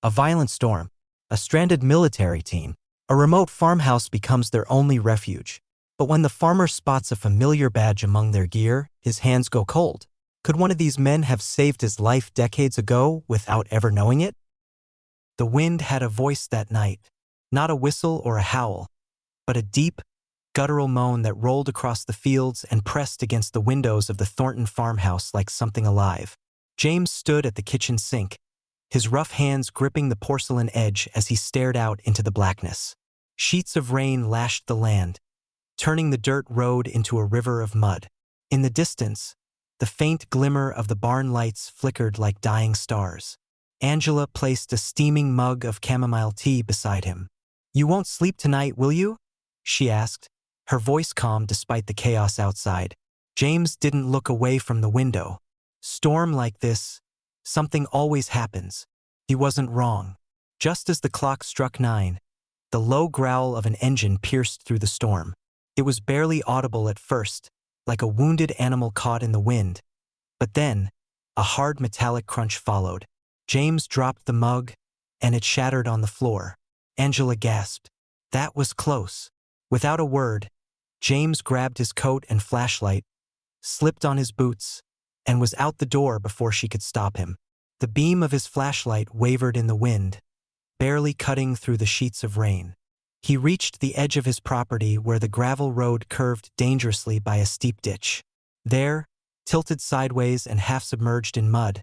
A violent storm, a stranded military team, a remote farmhouse becomes their only refuge. But when the farmer spots a familiar badge among their gear, his hands go cold. Could one of these men have saved his life decades ago without ever knowing it? The wind had a voice that night, not a whistle or a howl, but a deep, guttural moan that rolled across the fields and pressed against the windows of the Thornton farmhouse like something alive. James stood at the kitchen sink, his rough hands gripping the porcelain edge as he stared out into the blackness. Sheets of rain lashed the land, turning the dirt road into a river of mud. In the distance, the faint glimmer of the barn lights flickered like dying stars. Angela placed a steaming mug of chamomile tea beside him. "You won't sleep tonight, will you?" she asked, her voice calm despite the chaos outside. James didn't look away from the window. Storm like this, something always happens. He wasn't wrong. Just as the clock struck 9, the low growl of an engine pierced through the storm. It was barely audible at first, like a wounded animal caught in the wind. But then, a hard metallic crunch followed. James dropped the mug, and it shattered on the floor. Angela gasped. That was close. Without a word, James grabbed his coat and flashlight, slipped on his boots, and was out the door before she could stop him. The beam of his flashlight wavered in the wind, barely cutting through the sheets of rain. He reached the edge of his property where the gravel road curved dangerously by a steep ditch. There, tilted sideways and half submerged in mud,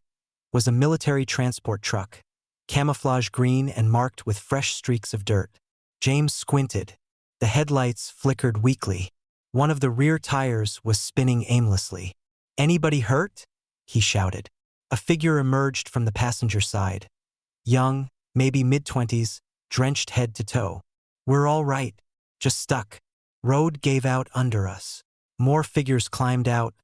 was a military transport truck, camouflage green and marked with fresh streaks of dirt. James squinted. The headlights flickered weakly. One of the rear tires was spinning aimlessly. "Anybody hurt?" he shouted. A figure emerged from the passenger side. Young, maybe mid-20s, drenched head to toe. "We're all right, just stuck." Road gave out under us. More figures climbed out,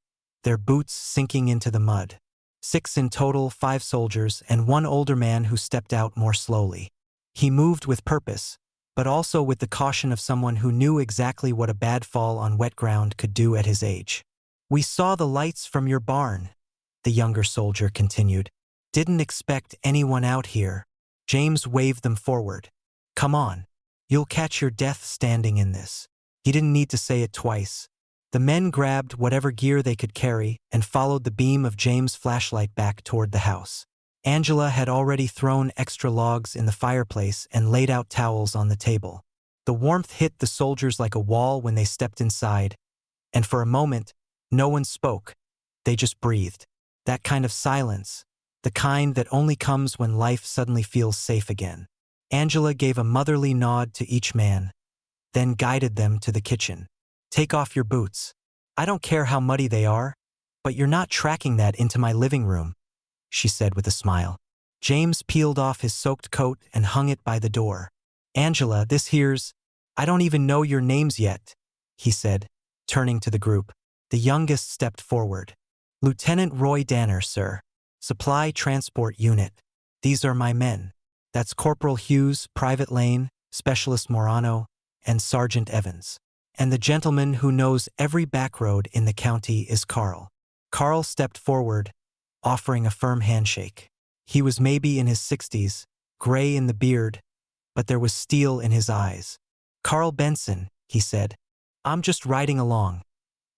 their boots sinking into the mud. 6 in total, 5 soldiers, and 1 older man who stepped out more slowly. He moved with purpose, but also with the caution of someone who knew exactly what a bad fall on wet ground could do at his age. "We saw the lights from your barn," the younger soldier continued. "Didn't expect anyone out here." James waved them forward. "Come on. You'll catch your death standing in this." He didn't need to say it twice. The men grabbed whatever gear they could carry and followed the beam of James' flashlight back toward the house. Angela had already thrown extra logs in the fireplace and laid out towels on the table. The warmth hit the soldiers like a wall when they stepped inside, and for a moment, no one spoke. They just breathed. That kind of silence, the kind that only comes when life suddenly feels safe again. Angela gave a motherly nod to each man, then guided them to the kitchen. "Take off your boots. I don't care how muddy they are, but you're not tracking that into my living room," she said with a smile. James peeled off his soaked coat and hung it by the door. "Angela, this here's, I don't even know your names yet," he said, turning to the group. The youngest stepped forward. "Lieutenant Roy Danner, sir. Supply Transport Unit. These are my men. That's Corporal Hughes, Private Lane, Specialist Morano, and Sergeant Evans. And the gentleman who knows every back road in the county is Carl." Carl stepped forward, offering a firm handshake. He was maybe in his 60s, gray in the beard, but there was steel in his eyes. "Carl Benson," he said. "I'm just riding along.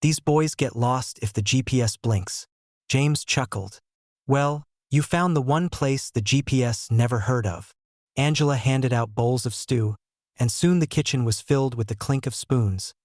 These boys get lost if the GPS blinks." James chuckled. "Well, you found the one place the GPS never heard of." Angela handed out bowls of stew, and soon the kitchen was filled with the clink of spoons,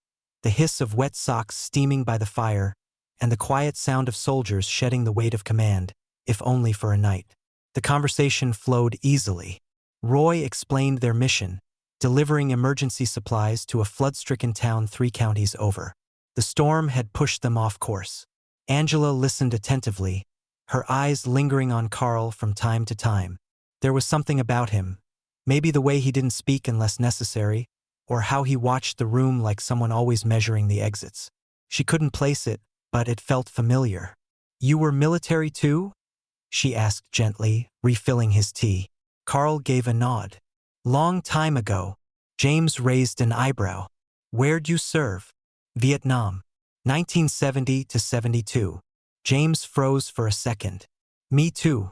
the hiss of wet socks steaming by the fire, and the quiet sound of soldiers shedding the weight of command, if only for a night. The conversation flowed easily. Roy explained their mission, delivering emergency supplies to a flood-stricken town 3 counties over. The storm had pushed them off course. Angela listened attentively, her eyes lingering on Carl from time to time. There was something about him, maybe the way he didn't speak unless necessary, or how he watched the room like someone always measuring the exits. She couldn't place it, but it felt familiar. "You were military too?" she asked gently, refilling his tea. Carl gave a nod. "Long time ago." James raised an eyebrow. "Where'd you serve?" "Vietnam. 1970 to 72. James froze for a second. "Me too.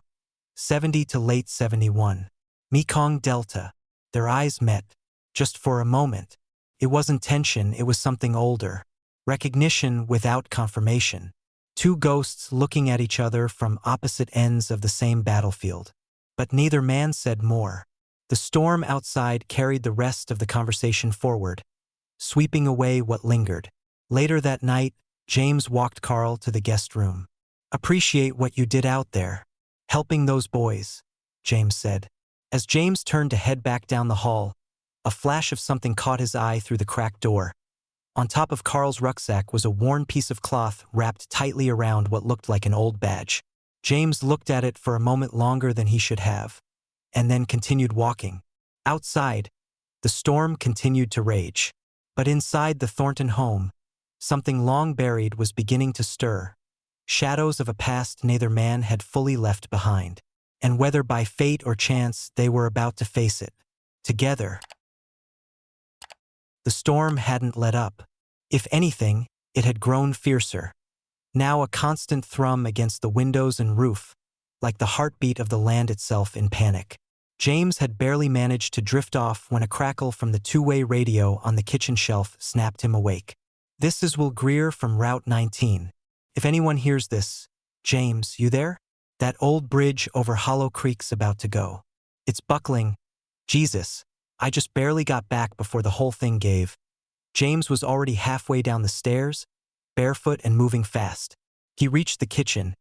70 to late 71. Mekong Delta. Their eyes met. Just for a moment. It wasn't tension, it was something older. Recognition without confirmation. Two ghosts looking at each other from opposite ends of the same battlefield. But neither man said more. The storm outside carried the rest of the conversation forward, sweeping away what lingered. Later that night, James walked Carl to the guest room. "Appreciate what you did out there. Helping those boys," James said. As James turned to head back down the hall, a flash of something caught his eye through the cracked door. On top of Carl's rucksack was a worn piece of cloth wrapped tightly around what looked like an old badge. James looked at it for a moment longer than he should have, and then continued walking. Outside, the storm continued to rage. But inside the Thornton home, something long buried was beginning to stir. Shadows of a past neither man had fully left behind. And whether by fate or chance, they were about to face it. Together. The storm hadn't let up. If anything, it had grown fiercer. Now a constant thrum against the windows and roof, like the heartbeat of the land itself in panic. James had barely managed to drift off when a crackle from the two-way radio on the kitchen shelf snapped him awake. "This is Will Greer from Route 19. If anyone hears this, James, you there? That old bridge over Hollow Creek's about to go. It's buckling. Jesus, I just barely got back before the whole thing gave." James was already halfway down the stairs, barefoot and moving fast. He reached the kitchen,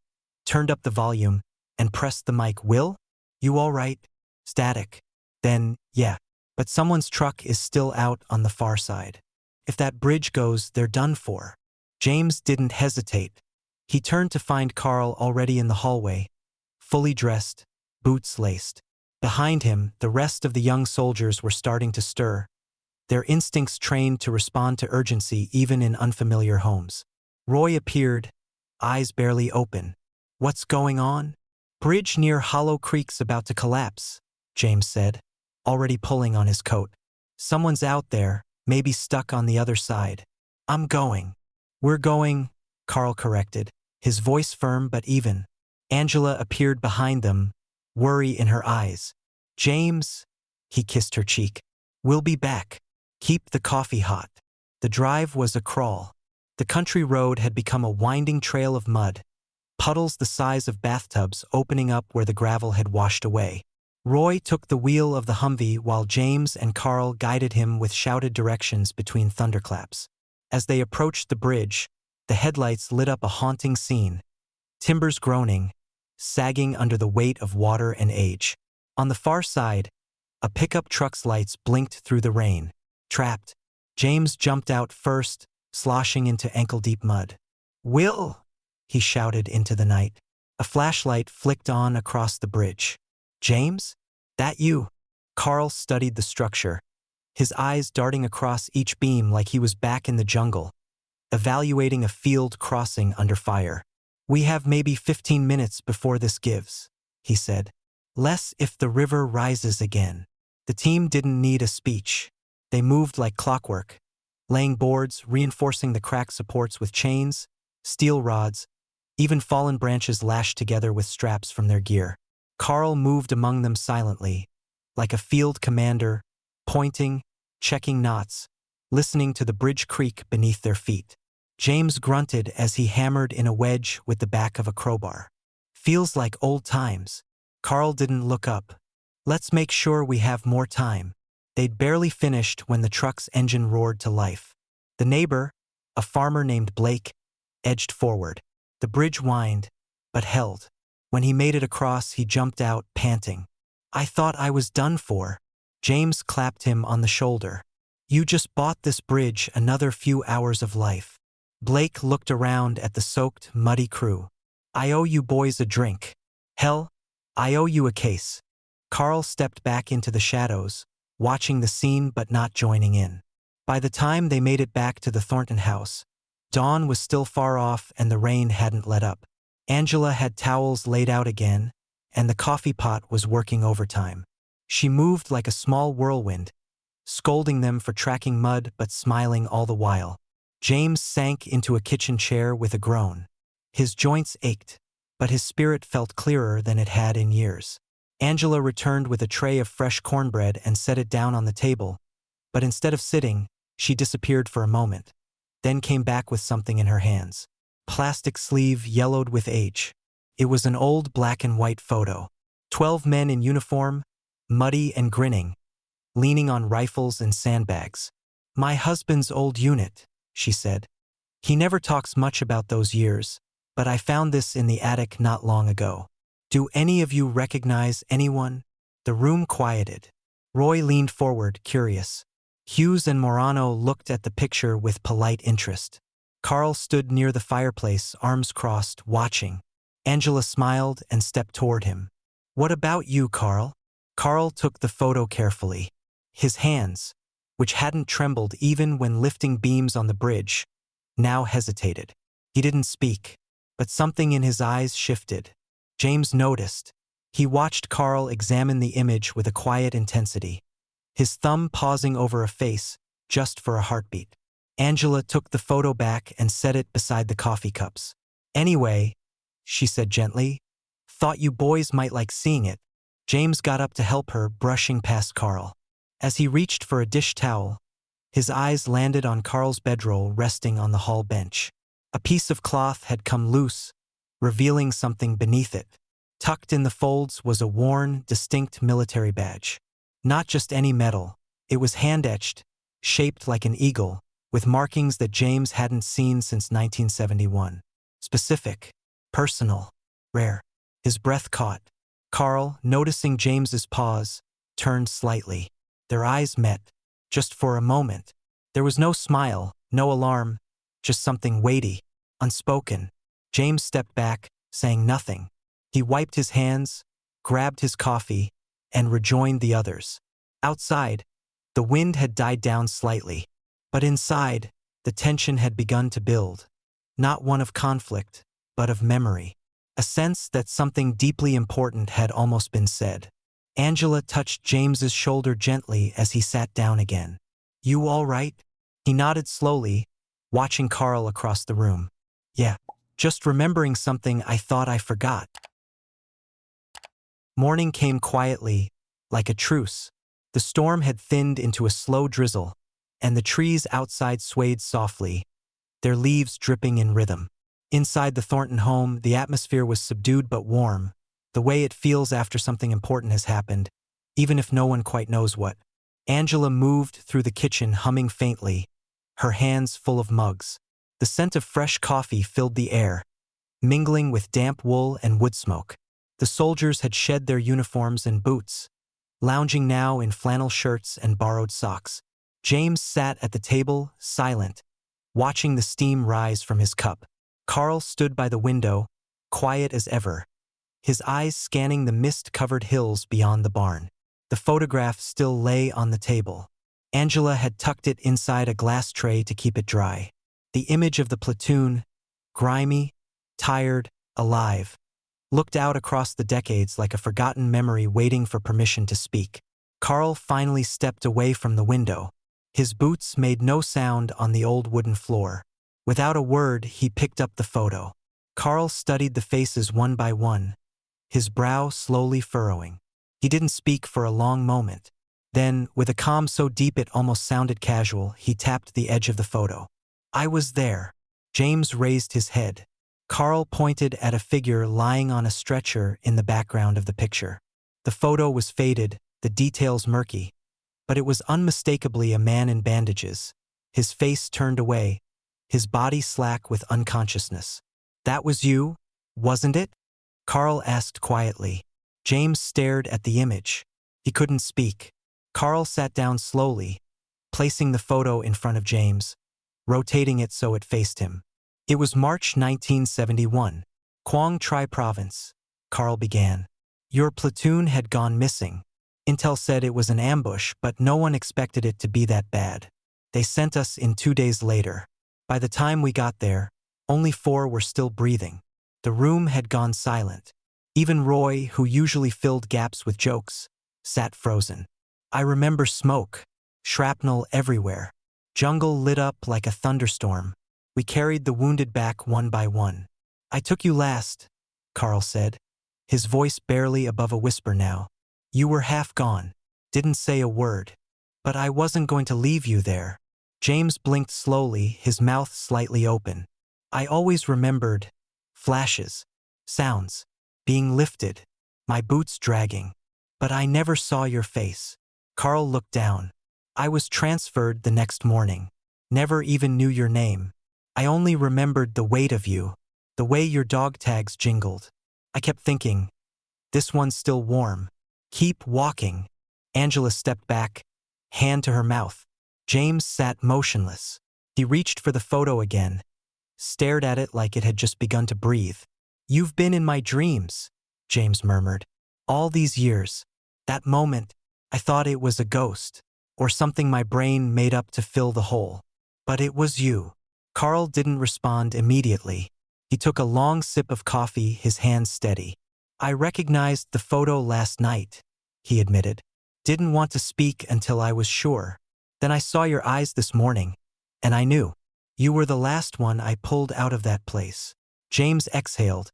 turned up the volume, and pressed the mic. "Will? You all right?" Static. Then, "Yeah. But someone's truck is still out on the far side. If that bridge goes, they're done for." James didn't hesitate. He turned to find Carl already in the hallway, fully dressed, boots laced. Behind him, the rest of the young soldiers were starting to stir, their instincts trained to respond to urgency even in unfamiliar homes. Roy appeared, eyes barely open. "What's going on?" "Bridge near Hollow Creek's about to collapse," James said, already pulling on his coat. "Someone's out there, maybe stuck on the other side." "I'm going." "We're going," Carl corrected, his voice firm but even. Angela appeared behind them, worry in her eyes. "James," he kissed her cheek. "We'll be back. Keep the coffee hot." The drive was a crawl. The country road had become a winding trail of mud, puddles the size of bathtubs opening up where the gravel had washed away. Roy took the wheel of the Humvee while James and Carl guided him with shouted directions between thunderclaps. As they approached the bridge, the headlights lit up a haunting scene. Timbers groaning, sagging under the weight of water and age. On the far side, a pickup truck's lights blinked through the rain. Trapped. James jumped out first, sloshing into ankle-deep mud. "Will!" he shouted into the night. A flashlight flicked on across the bridge. "James? That you?" Carl studied the structure, his eyes darting across each beam like he was back in the jungle, evaluating a field crossing under fire. "We have maybe 15 minutes before this gives," he said. "Less if the river rises again." The team didn't need a speech. They moved like clockwork, laying boards, reinforcing the crack supports with chains, steel rods, even fallen branches lashed together with straps from their gear. Carl moved among them silently, like a field commander, pointing, checking knots, listening to the bridge creak beneath their feet. James grunted as he hammered in a wedge with the back of a crowbar. "Feels like old times." Carl didn't look up. "Let's make sure we have more time." They'd barely finished when the truck's engine roared to life. The neighbor, a farmer named Blake, edged forward. The bridge whined, but held. When he made it across, he jumped out, panting. "I thought I was done for." James clapped him on the shoulder. "You just bought this bridge another few hours of life." Blake looked around at the soaked, muddy crew. "I owe you boys a drink. Hell, I owe you a case." Carl stepped back into the shadows, watching the scene but not joining in. By the time they made it back to the Thornton house, dawn was still far off and the rain hadn't let up. Angela had towels laid out again, and the coffee pot was working overtime. She moved like a small whirlwind, scolding them for tracking mud but smiling all the while. James sank into a kitchen chair with a groan. His joints ached, but his spirit felt clearer than it had in years. Angela returned with a tray of fresh cornbread and set it down on the table, but instead of sitting, she disappeared for a moment, then came back with something in her hands. Plastic sleeve yellowed with age. It was an old black and white photo. 12 men in uniform, muddy and grinning, leaning on rifles and sandbags. "My husband's old unit," she said. "He never talks much about those years, but I found this in the attic not long ago. Do any of you recognize anyone?" The room quieted. Roy leaned forward, curious. Hughes and Morano looked at the picture with polite interest. Carl stood near the fireplace, arms crossed, watching. Angela smiled and stepped toward him. "What about you, Carl?" Carl took the photo carefully. His hands, which hadn't trembled even when lifting beams on the bridge, now hesitated. He didn't speak, but something in his eyes shifted. James noticed. He watched Carl examine the image with a quiet intensity, his thumb pausing over a face just for a heartbeat. Angela took the photo back and set it beside the coffee cups. "Anyway," she said gently, "thought you boys might like seeing it." James got up to help her, brushing past Carl. As he reached for a dish towel, his eyes landed on Carl's bedroll resting on the hall bench. A piece of cloth had come loose, revealing something beneath it. Tucked in the folds was a worn, distinct military badge. Not just any medal, it was hand-etched, shaped like an eagle, with markings that James hadn't seen since 1971. Specific, personal, rare. His breath caught. Carl, noticing James's pause, turned slightly. Their eyes met, just for a moment. There was no smile, no alarm, just something weighty, unspoken. James stepped back, saying nothing. He wiped his hands, grabbed his coffee, and rejoined the others. Outside, the wind had died down slightly, but inside, the tension had begun to build. Not one of conflict, but of memory. A sense that something deeply important had almost been said. Angela touched James's shoulder gently as he sat down again. "You all right?" He nodded slowly, watching Carl across the room. "Yeah, just remembering something I thought I forgot." Morning came quietly, like a truce. The storm had thinned into a slow drizzle, and the trees outside swayed softly, their leaves dripping in rhythm. Inside the Thornton home, the atmosphere was subdued but warm, the way it feels after something important has happened, even if no one quite knows what. Angela moved through the kitchen humming faintly, her hands full of mugs. The scent of fresh coffee filled the air, mingling with damp wool and wood smoke. The soldiers had shed their uniforms and boots, lounging now in flannel shirts and borrowed socks. James sat at the table, silent, watching the steam rise from his cup. Carl stood by the window, quiet as ever, his eyes scanning the mist-covered hills beyond the barn. The photograph still lay on the table. Angela had tucked it inside a glass tray to keep it dry. The image of the platoon, grimy, tired, alive, looked out across the decades like a forgotten memory waiting for permission to speak. Carl finally stepped away from the window. His boots made no sound on the old wooden floor. Without a word, he picked up the photo. Carl studied the faces one by one, his brow slowly furrowing. He didn't speak for a long moment. Then, with a calm so deep it almost sounded casual, he tapped the edge of the photo. "I was there." James raised his head. Carl pointed at a figure lying on a stretcher in the background of the picture. The photo was faded, the details murky, but it was unmistakably a man in bandages, his face turned away, his body slack with unconsciousness. "That was you, wasn't it?" Carl asked quietly. James stared at the image. He couldn't speak. Carl sat down slowly, placing the photo in front of James, rotating it so it faced him. "It was March 1971, Quang Tri Province," Carl began. "Your platoon had gone missing. Intel said it was an ambush, but no one expected it to be that bad. They sent us in 2 days later. By the time we got there, only 4 were still breathing." The room had gone silent. Even Roy, who usually filled gaps with jokes, sat frozen. "I remember smoke, shrapnel everywhere. Jungle lit up like a thunderstorm. We carried the wounded back one by one. I took you last," Carl said. his voice barely above a whisper now. You were half gone. Didn't say a word. But I wasn't going to leave you there. James blinked slowly, his mouth slightly open. I always remembered flashes, sounds, being lifted, my boots dragging. But I never saw your face. Carl looked down. I was transferred the next morning. Never even knew your name. I only remembered the weight of you, the way your dog tags jingled. I kept thinking, this one's still warm. Keep walking. Angela stepped back, hand to her mouth. James sat motionless. He reached for the photo again, stared at it like it had just begun to breathe. You've been in my dreams, James murmured. All these years. That moment, I thought it was a ghost, or something my brain made up to fill the hole. But it was you. Carl didn't respond immediately. He took a long sip of coffee, his hands steady. I recognized the photo last night, he admitted. Didn't want to speak until I was sure. Then I saw your eyes this morning, and I knew. You were the last one I pulled out of that place. James exhaled,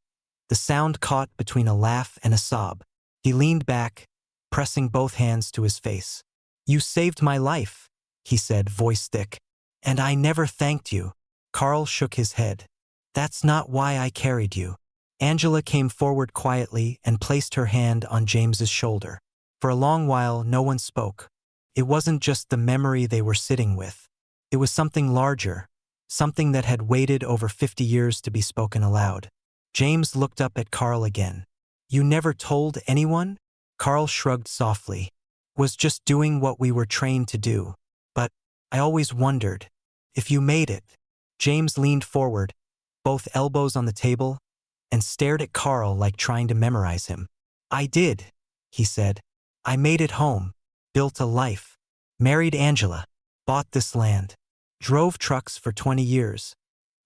the sound caught between a laugh and a sob. He leaned back, pressing both hands to his face. You saved my life, he said, voice thick. And I never thanked you. Carl shook his head. That's not why I carried you. Angela came forward quietly and placed her hand on James's shoulder. For a long while, no one spoke. It wasn't just the memory they were sitting with. It was something larger, something that had waited over 50 years to be spoken aloud. James looked up at Carl again. You never told anyone? Carl shrugged softly. Was just doing what we were trained to do. But I always wondered if you made it. James leaned forward, both elbows on the table, and stared at Carl like trying to memorize him. I did, he said. I made it home, built a life, married Angela, bought this land, drove trucks for 20 years.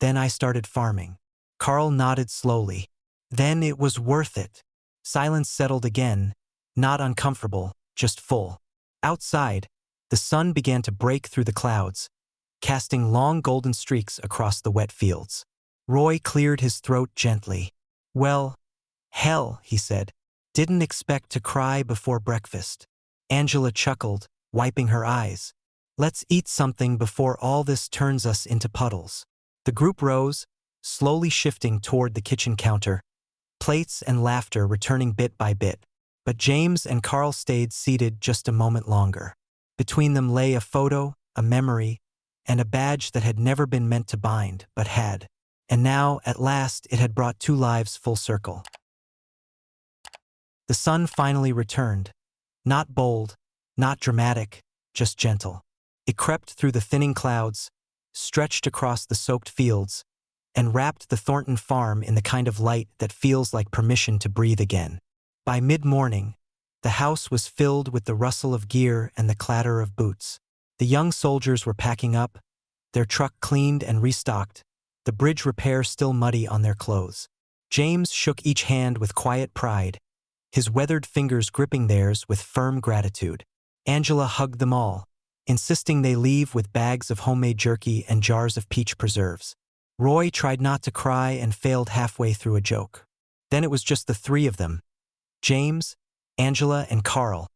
Then I started farming. Carl nodded slowly. Then it was worth it. Silence settled again, not uncomfortable, just full. Outside, the sun began to break through the clouds, casting long golden streaks across the wet fields. Roy cleared his throat gently. Well, hell, he said. Didn't expect to cry before breakfast. Angela chuckled, wiping her eyes. Let's eat something before all this turns us into puddles. The group rose, slowly shifting toward the kitchen counter, plates and laughter returning bit by bit. But James and Carl stayed seated just a moment longer. Between them lay a photo, a memory, and a badge that had never been meant to bind, but had. And now, at last, it had brought two lives full circle. The sun finally returned. Not bold, not dramatic, just gentle. It crept through the thinning clouds, stretched across the soaked fields, and wrapped the Thornton farm in the kind of light that feels like permission to breathe again. By mid-morning, the house was filled with the rustle of gear and the clatter of boots. The young soldiers were packing up, their truck cleaned and restocked, the bridge repair still muddy on their clothes. James shook each hand with quiet pride, his weathered fingers gripping theirs with firm gratitude. Angela hugged them all, insisting they leave with bags of homemade jerky and jars of peach preserves. Roy tried not to cry and failed halfway through a joke. Then it was just the three of them, James, Angela, and Carl,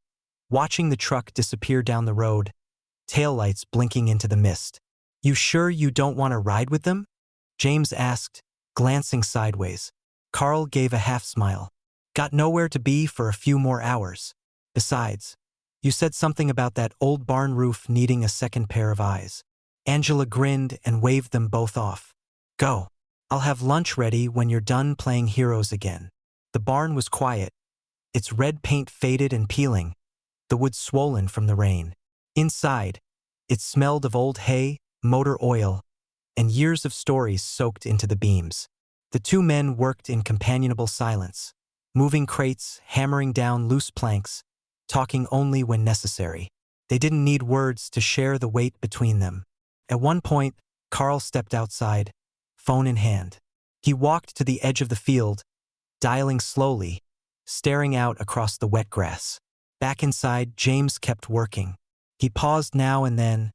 watching the truck disappear down the road, taillights blinking into the mist. You sure you don't want to ride with them? James asked, glancing sideways. Carl gave a half-smile. Got nowhere to be for a few more hours. Besides, you said something about that old barn roof needing a second pair of eyes. Angela grinned and waved them both off. Go. I'll have lunch ready when you're done playing heroes again. The barn was quiet, its red paint faded and peeling, the wood swollen from the rain. Inside, it smelled of old hay, motor oil, and years of stories soaked into the beams. The two men worked in companionable silence, moving crates, hammering down loose planks, talking only when necessary. They didn't need words to share the weight between them. At one point, Carl stepped outside, phone in hand. He walked to the edge of the field, dialing slowly, staring out across the wet grass. Back inside, James kept working. He paused now and then,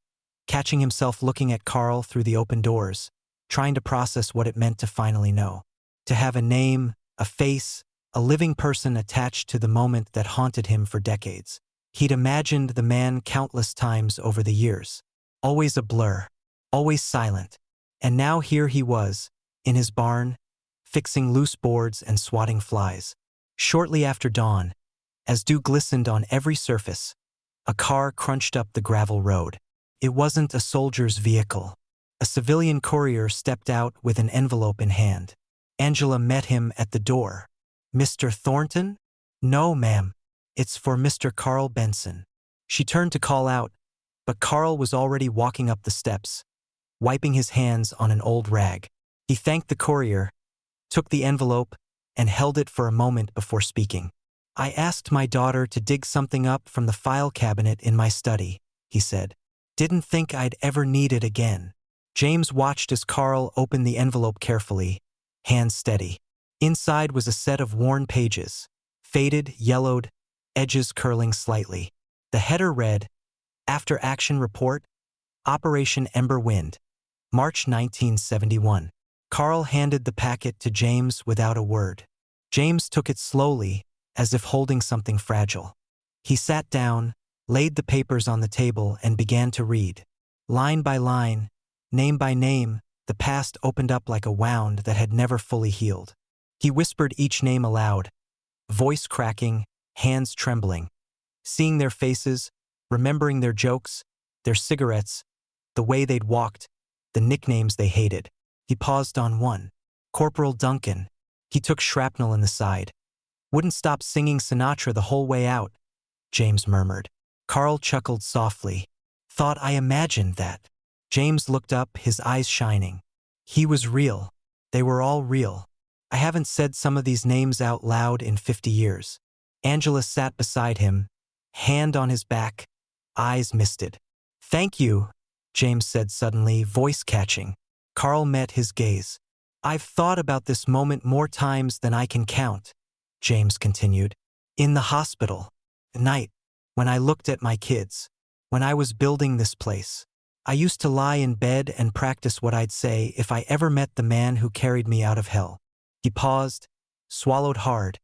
catching himself looking at Carl through the open doors, trying to process what it meant to finally know. To have a name, a face, a living person attached to the moment that haunted him for decades. He'd imagined the man countless times over the years, always a blur, always silent. And now here he was, in his barn, fixing loose boards and swatting flies. Shortly after dawn, as dew glistened on every surface, a car crunched up the gravel road. It wasn't a soldier's vehicle. A civilian courier stepped out with an envelope in hand. Angela met him at the door. "Mr. Thornton?" "No, ma'am. It's for Mr. Carl Benson." She turned to call out, but Carl was already walking up the steps, wiping his hands on an old rag. He thanked the courier, took the envelope, and held it for a moment before speaking. "I asked my daughter to dig something up from the file cabinet in my study," he said. "Didn't think I'd ever need it again." James watched as Carl opened the envelope carefully, hands steady. Inside was a set of worn pages, faded, yellowed, edges curling slightly. The header read, "After Action Report, Operation Ember Wind, March 1971. Carl handed the packet to James without a word. James took it slowly, as if holding something fragile. He sat down, laid the papers on the table, and began to read. Line by line, name by name, the past opened up like a wound that had never fully healed. He whispered each name aloud, voice cracking, hands trembling. Seeing their faces, remembering their jokes, their cigarettes, the way they'd walked, the nicknames they hated. He paused on one. Corporal Duncan. He took shrapnel in the side. "Wouldn't stop singing Sinatra the whole way out," James murmured. Carl chuckled softly. "Thought I imagined that." James looked up, his eyes shining. He was real. They were all real. "I haven't said some of these names out loud in 50 years. Angela sat beside him, hand on his back, eyes misted. "Thank you," James said suddenly, voice catching. Carl met his gaze. "I've thought about this moment more times than I can count," James continued. "In the hospital, at night, when I looked at my kids, when I was building this place. I used to lie in bed and practice what I'd say if I ever met the man who carried me out of hell." He paused, swallowed hard,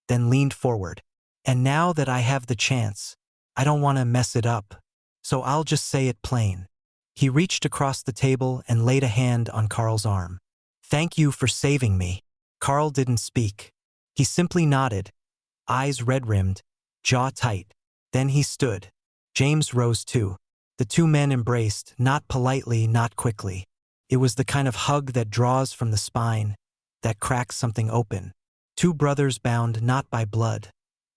then leaned forward. "And now that I have the chance, I don't want to mess it up, so I'll just say it plain." He reached across the table and laid a hand on Carl's arm. "Thank you for saving me." Carl didn't speak. He simply nodded, eyes red-rimmed, jaw tight. Then he stood. James rose too. The two men embraced, not politely, not quickly. It was the kind of hug that draws from the spine, that cracks something open. Two brothers bound not by blood,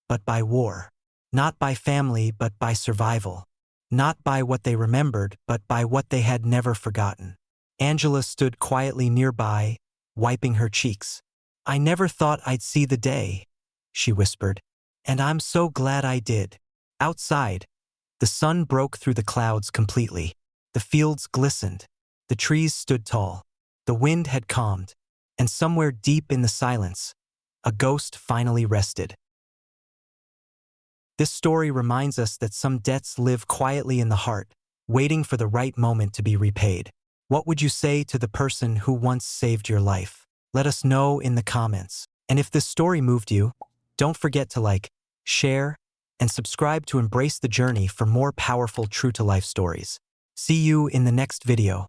but by war. Not by family, but by survival. Not by what they remembered, but by what they had never forgotten. Angela stood quietly nearby, wiping her cheeks. "I never thought I'd see the day," she whispered. "And I'm so glad I did." Outside, the sun broke through the clouds completely. The fields glistened. The trees stood tall. The wind had calmed. And somewhere deep in the silence, a ghost finally rested. This story reminds us that some debts live quietly in the heart, waiting for the right moment to be repaid. What would you say to the person who once saved your life? Let us know in the comments. And if this story moved you, don't forget to like, share, and subscribe to embrace the journey for more powerful true-to-life stories. See you in the next video.